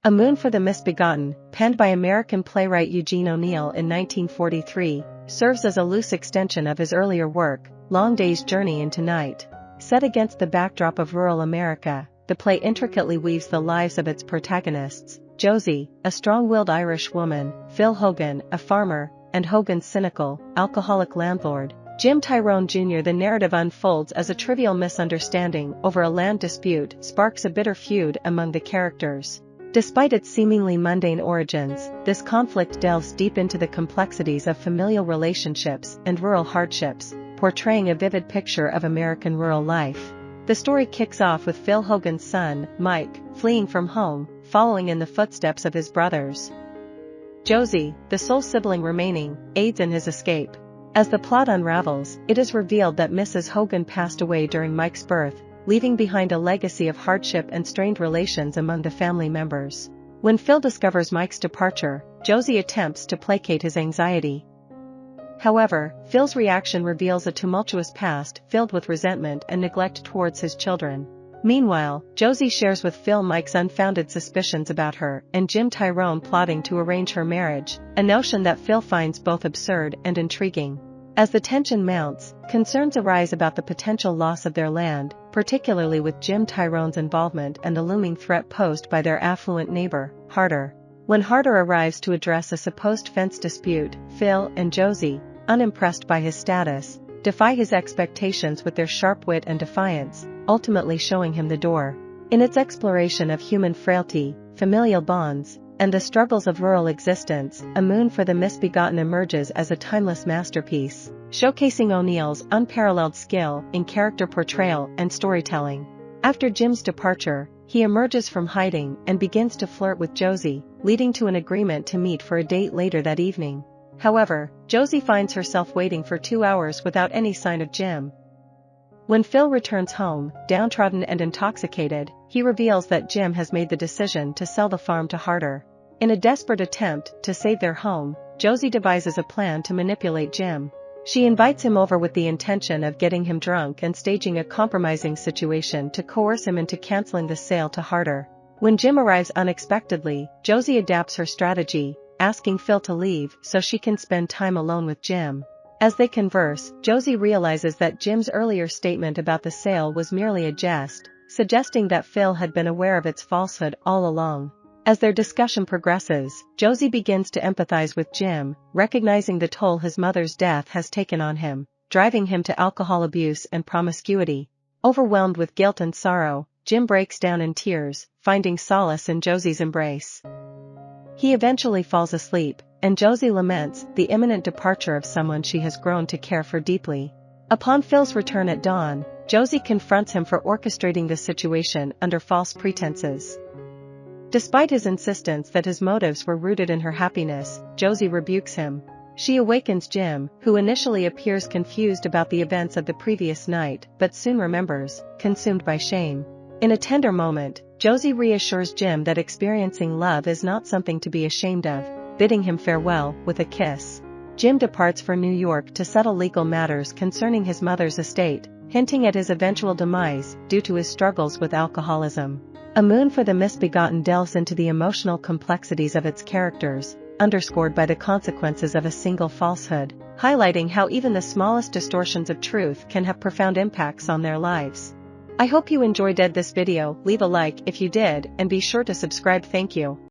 A Moon for the Misbegotten, penned by American playwright Eugene O'Neill in 1943, serves as a loose extension of his earlier work, Long Day's Journey into Night. Set against the backdrop of rural America, the play intricately weaves the lives of its protagonists, Josie, a strong-willed Irish woman, Phil Hogan, a farmer, and Hogan's cynical, alcoholic landlord, Jim Tyrone Jr. The narrative unfolds as a trivial misunderstanding over a land dispute sparks a bitter feud among the characters. Despite its seemingly mundane origins, this conflict delves deep into the complexities of familial relationships and rural hardships, portraying a vivid picture of American rural life. The story kicks off with Phil Hogan's son, Mike, fleeing from home, following in the footsteps of his brothers. Josie, the sole sibling remaining, aids in his escape. As the plot unravels, it is revealed that Mrs. Hogan passed away during Mike's birth, leaving behind a legacy of hardship and strained relations among the family members. When Phil discovers Mike's departure, Josie attempts to placate his anxiety. However, Phil's reaction reveals a tumultuous past filled with resentment and neglect towards his children. Meanwhile, Josie shares with Phil Mike's unfounded suspicions about her and Jim Tyrone plotting to arrange her marriage, a notion that Phil finds both absurd and intriguing. As the tension mounts, concerns arise about the potential loss of their land, particularly with Jim Tyrone's involvement and the looming threat posed by their affluent neighbor, Harder. When Harder arrives to address a supposed fence dispute, Phil and Josie, unimpressed by his status, defy his expectations with their sharp wit and defiance, ultimately showing him the door. In its exploration of human frailty, familial bonds, and the struggles of rural existence, A Moon for the Misbegotten emerges as a timeless masterpiece, showcasing O'Neill's unparalleled skill in character portrayal and storytelling. After Jim's departure, he emerges from hiding and begins to flirt with Josie, leading to an agreement to meet for a date later that evening. However, Josie finds herself waiting for 2 hours without any sign of Jim. When Phil returns home, downtrodden and intoxicated, he reveals that Jim has made the decision to sell the farm to Harder. In a desperate attempt to save their home, Josie devises a plan to manipulate Jim. She invites him over with the intention of getting him drunk and staging a compromising situation to coerce him into canceling the sale to Harder. When Jim arrives unexpectedly, Josie adapts her strategy, asking Phil to leave so she can spend time alone with Jim. As they converse, Josie realizes that Jim's earlier statement about the sale was merely a jest, suggesting that Phil had been aware of its falsehood all along. As their discussion progresses, Josie begins to empathize with Jim, recognizing the toll his mother's death has taken on him, driving him to alcohol abuse and promiscuity. Overwhelmed with guilt and sorrow, Jim breaks down in tears, finding solace in Josie's embrace. He eventually falls asleep, and Josie laments the imminent departure of someone she has grown to care for deeply. Upon Phil's return at dawn, Josie confronts him for orchestrating the situation under false pretenses. Despite his insistence that his motives were rooted in her happiness, Josie rebukes him. She awakens Jim, who initially appears confused about the events of the previous night but soon remembers, consumed by shame. In a tender moment, Josie reassures Jim that experiencing love is not something to be ashamed of, bidding him farewell with a kiss. Jim departs for New York to settle legal matters concerning his mother's estate, hinting at his eventual demise due to his struggles with alcoholism. A Moon for the Misbegotten delves into the emotional complexities of its characters, underscored by the consequences of a single falsehood, highlighting how even the smallest distortions of truth can have profound impacts on their lives. I hope you enjoyed this video. Leave a like if you did and be sure to subscribe. Thank you.